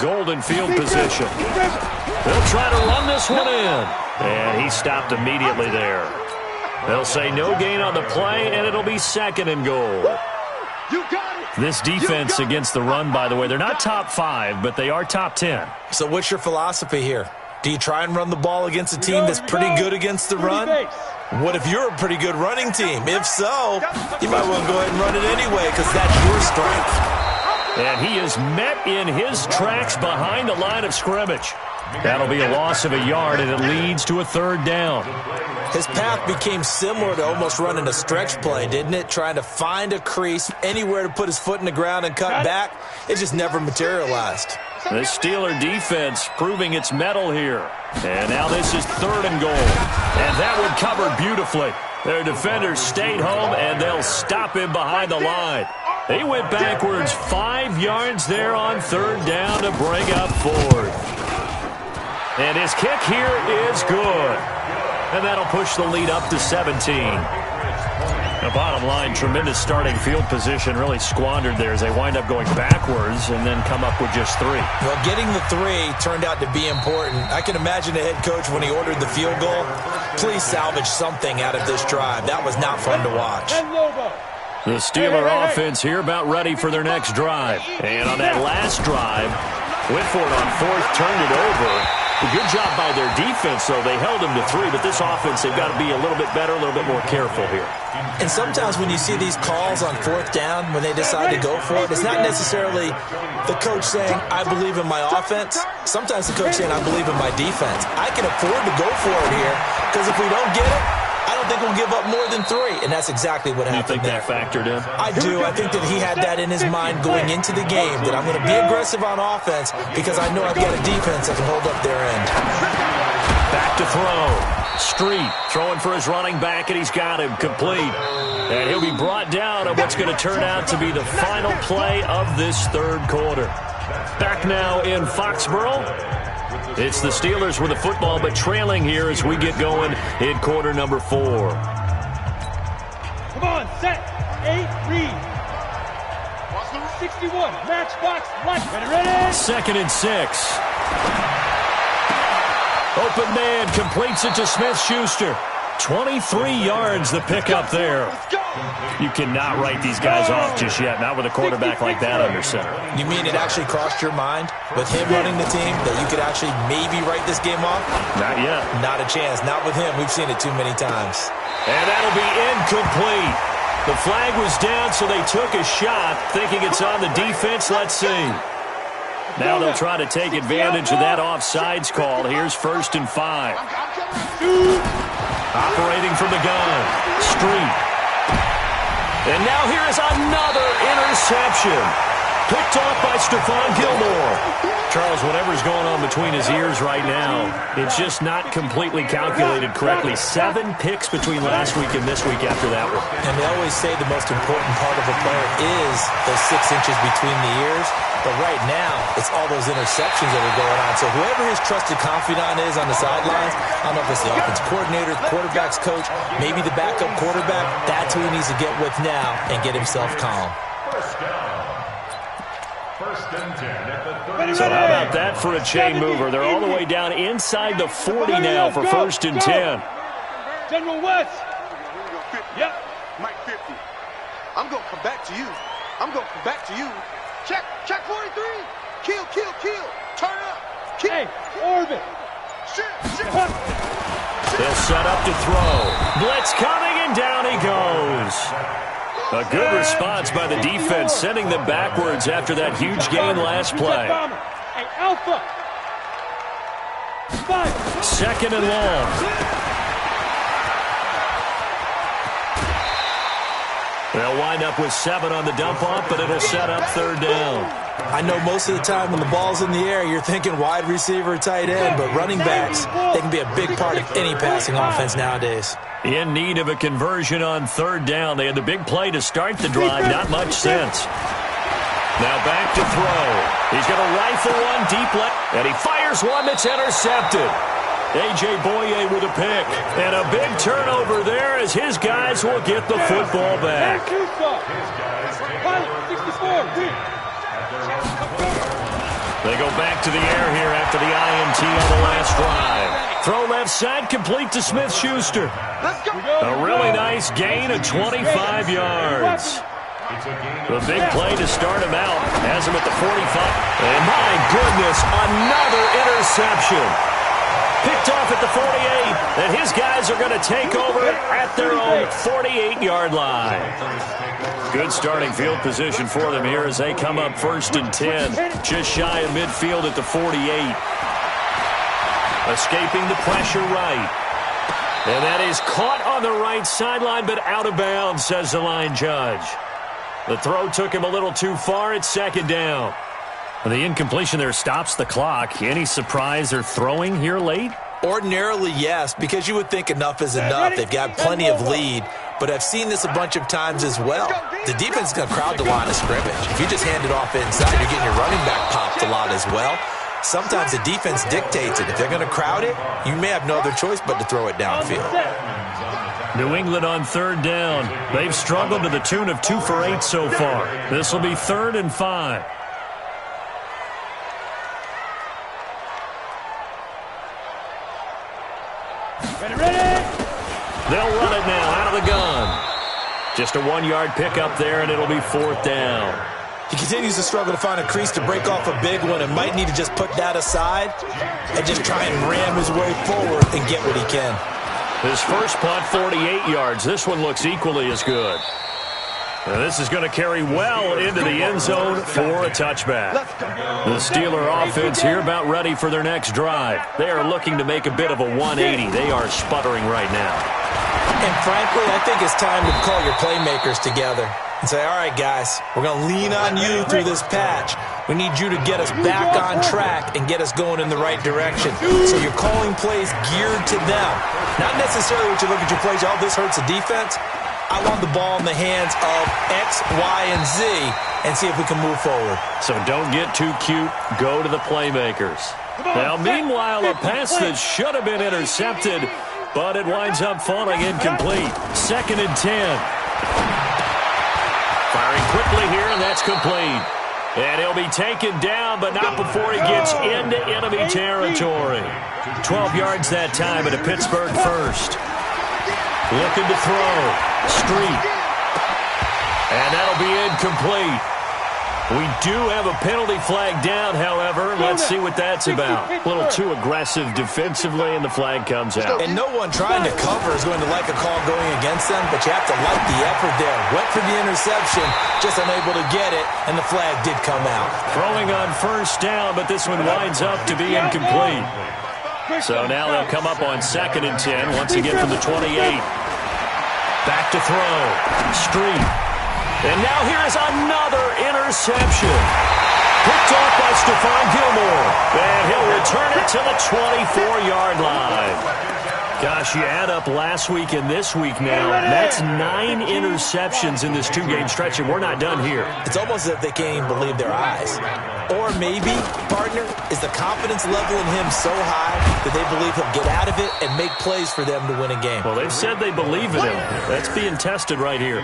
Golden field position. They'll try to run this one in. And he stopped immediately there. They'll say no gain on the play, and it'll be 2nd and goal. This defense against the run, by the way, they're not top 5, but they are top 10. So what's your philosophy here? Do you try and run the ball against a team that's pretty good against the run? What if you're a pretty good running team? If so, you might want to go ahead and run it anyway because that's your strength. And he is met in his tracks behind the line of scrimmage. That'll be a loss of a yard, and it leads to a 3rd down. His path became similar to almost running a stretch play, didn't it? Trying to find a crease, anywhere to put his foot in the ground and cut back. It just never materialized. The Steeler defense proving its mettle here. And now this is 3rd and goal. And that one covered beautifully. Their defenders stayed home, and they'll stop him behind the line. He went backwards 5 yards there on 3rd down to bring up 4th. And his kick here is good. And that'll push the lead up to 17. The bottom line, tremendous starting field position, really squandered there as they wind up going backwards and then come up with just 3. Well, getting the 3 turned out to be important. I can imagine the head coach when he ordered the field goal. Please salvage something out of this drive. That was not fun to watch. The Steeler offense here about ready for their next drive. And on that last drive, went for it on 4th, turned it over. A good job by their defense, though. They held them to 3, but this offense, they've got to be a little bit better, a little bit more careful here. And sometimes when you see these calls on 4th down, when they decide to go for it, it's not necessarily the coach saying, I believe in my offense. Sometimes the coach saying, I believe in my defense. I can afford to go for it here, because if we don't get it, I don't think we'll give up more than 3, and that's exactly what happened there. You think that factored in? I do. I think that he had that in his mind going into the game, that I'm going to be aggressive on offense because I know I've got a defense that can hold up their end. Back to throw. Street throwing for his running back, and he's got him complete. And he'll be brought down on what's going to turn out to be the final play of this 3rd quarter. Back now in Foxborough. It's the Steelers with the football, but trailing here as we get going in quarter number 4. Come on, set, 8, read. 61, matchbox, light. Ready? 2nd and 6. Open man completes it to Smith-Schuster. 23 yards the pickup there. You cannot write these guys off just yet, not with a quarterback like that under center. You mean it actually crossed your mind with him running the team that you could actually maybe write this game off? Not yet. Not a chance. Not with him. We've seen it too many times. And that'll be incomplete. The flag was down, so they took a shot, thinking it's on the defense. Let's see. Now they'll try to take advantage of that offsides call. Here's 1st and 5. Operating from the gun. Street. And now here is another interception. Picked off by Stephon Gilmore. Charles, whatever's going on between his ears right now, it's just not completely calculated correctly. 7 picks between last week and this week after that one. And they always say the most important part of a player is those 6 inches between the ears. But right now, it's all those interceptions that are going on. So whoever his trusted confidant is on the sidelines, I don't know if it's the offense coordinator, the quarterback's coach, maybe the backup quarterback, that's who he needs to get with now and get himself calm. So how about that for a chain mover? They're all the way down inside the 40 now for 1st and 10. General West. Yep. Mike 50. I'm going to come back to you. I'm going to come back to you. Check 43. Kill. Turn up. Kill. Hey, orbit. Shit. They'll set up to throw. Blitz coming, and down he goes. A good response by the defense, sending them backwards after that huge gain last play. Hey, Alpha. 2nd and long. They'll wind up with 7 on the dump-off, but it'll set up 3rd down. I know most of the time when the ball's in the air, you're thinking wide receiver, tight end, but running backs, they can be a big part of any passing offense nowadays. In need of a conversion on 3rd down. They had the big play to start the drive, not much sense. Now back to throw. He's going to rifle one deep left, and he fires one that's intercepted. A.J. Boye with a pick. And a big turnover there as his guys will get the football back. They go back to the air here after the INT on the last drive. Throw left side, complete to Smith-Schuster. A really nice gain of 25 yards. The big play to start him out has him at the 45. And my goodness, another interception. Picked off at the 48, and his guys are going to take over at their own 48-yard line. Good starting field position for them here as they come up 1st and 10, just shy of midfield at the 48. Escaping the pressure right. And that is caught on the right sideline, but out of bounds, says the line judge. The throw took him a little too far. It's 2nd down. The incompletion there stops the clock. Any surprise they're throwing here late? Ordinarily, yes, because you would think enough is enough. They've got plenty of lead, but I've seen this a bunch of times as well. The defense is going to crowd the line of scrimmage. If you just hand it off inside, you're getting your running back popped a lot as well. Sometimes the defense dictates it. If they're going to crowd it, you may have no other choice but to throw it downfield. New England on 3rd down. They've struggled to the tune of 2 for 8 so far. This will be 3rd and 5. They'll run it now out of the gun. Just a 1-yard pickup there, and it'll be 4th down. He continues to struggle to find a crease to break off a big one and might need to just put that aside and just try and ram his way forward and get what he can. His first punt, 48 yards. This one looks equally as good. And this is going to carry well into the end zone for a touchback. The Steeler offense here about ready for their next drive. They are looking to make a bit of a 180. They are sputtering right now. And frankly, I think it's time to call your playmakers together and say, all right, guys, we're going to lean on you through this patch. We need you to get us back on track and get us going in the right direction. So you're calling plays geared to them. Not necessarily what you look at your plays, oh, this hurts the defense. I want the ball in the hands of X, Y, and Z and see if we can move forward. So don't get too cute. Go to the playmakers. Now, meanwhile, a pass that should have been intercepted, but it winds up falling incomplete. 2nd and 10. Firing quickly here, and that's complete. And he'll be taken down, but not before he gets into enemy territory. 12 yards that time at a Pittsburgh first. Looking to throw. Street. And that'll be incomplete. We do have a penalty flag down, however. Let's see what that's about. A little too aggressive defensively, and the flag comes out. And no one trying to cover is going to like a call going against them, but you have to like the effort there. Went for the interception, just unable to get it, and the flag did come out. Throwing on 1st down, but this one winds up to be incomplete. So now they'll come up on 2nd and 10, once again from the 28. Back to throw. Street. And now here is another interception. Picked off by Stephon Gilmore. And he'll return it to the 24-yard line. Gosh, you add up last week and this week now. That's 9 interceptions in this 2-game stretch, and we're not done here. It's almost as if they can't even believe their eyes. Or maybe, partner, is the confidence level in him so high that they believe he'll get out of it and make plays for them to win a game. Well, they've said they believe in him. That's being tested right here.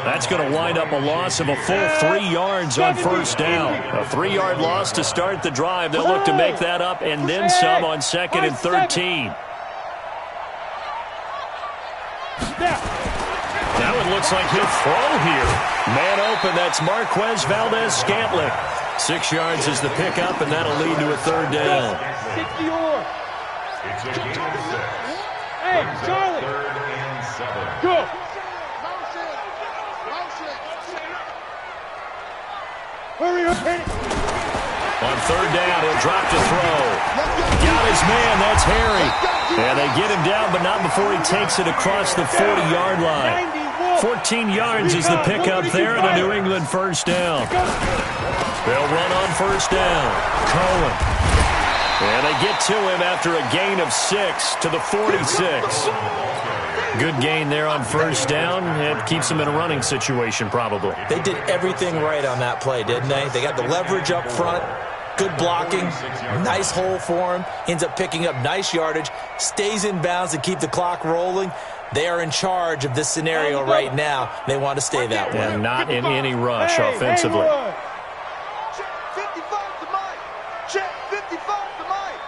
That's going to wind up a loss of a full 3 yards on 1st down. A 3-yard loss to start the drive. They'll look to make that up and then some on 2nd and 13. Now it looks like he'll throw here. Man open, that's Marquez Valdez-Scantling. 6 yards is the pickup, and that'll lead to a 3rd down. Hey, Charlie. Go. Hurry up, hit it. On 3rd down, he'll drop to throw. Got his man, that's Harry. And they get him down, but not before he takes it across the 40-yard line. 14 yards is the pickup there, and a New England 1st down. They'll run on 1st down. Cohen. And they get to him after a gain of 6 to the 46. Good gain there on 1st down. It keeps them in a running situation, probably. They did everything right on that play, didn't they? They got the leverage up front. Good blocking, nice hole for him, ends up picking up nice yardage, stays in bounds to keep the clock rolling. They are in charge of this scenario right now. They want to stay that way. And not in any rush offensively. 55 to Mike.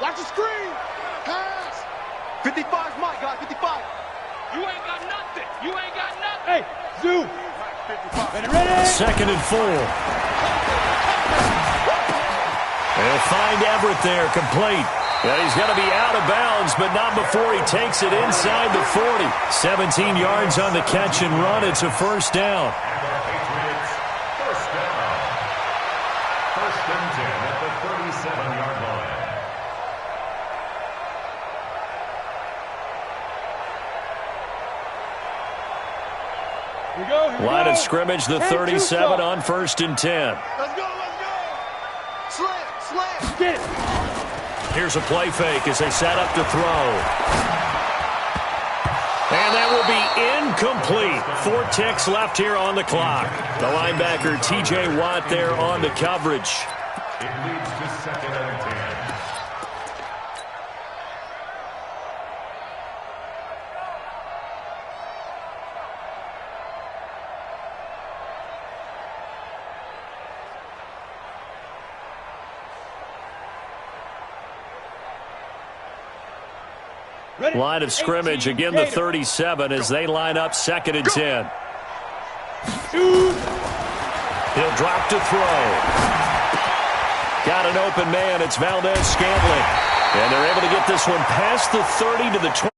Watch the screen. Pass. 55's Mike, guys. 55. You ain't got nothing. You ain't got nothing. Hey, Zoo. 55. Ready? 2nd and 4. They'll find Everett there, complete. And he's going to be out of bounds, but not before he takes it inside the 40. 17 yards on the catch and run. It's a first down. Patriots, first down. First and 10 at the 37-yard line. Here we go. Line of scrimmage, the 37 on 1st and 10. Let's go. Slam. Get it. Here's a play fake as they set up to throw. And that will be incomplete. 4 ticks left here on the clock. The linebacker, T.J. Watt, there on the coverage. It leads to 2nd and 10. Line of scrimmage, again the 37 as they line up 2nd and 10. He'll drop to throw. Got an open man. It's Valdez Scantling. And they're able to get this one past the 30 to the 20.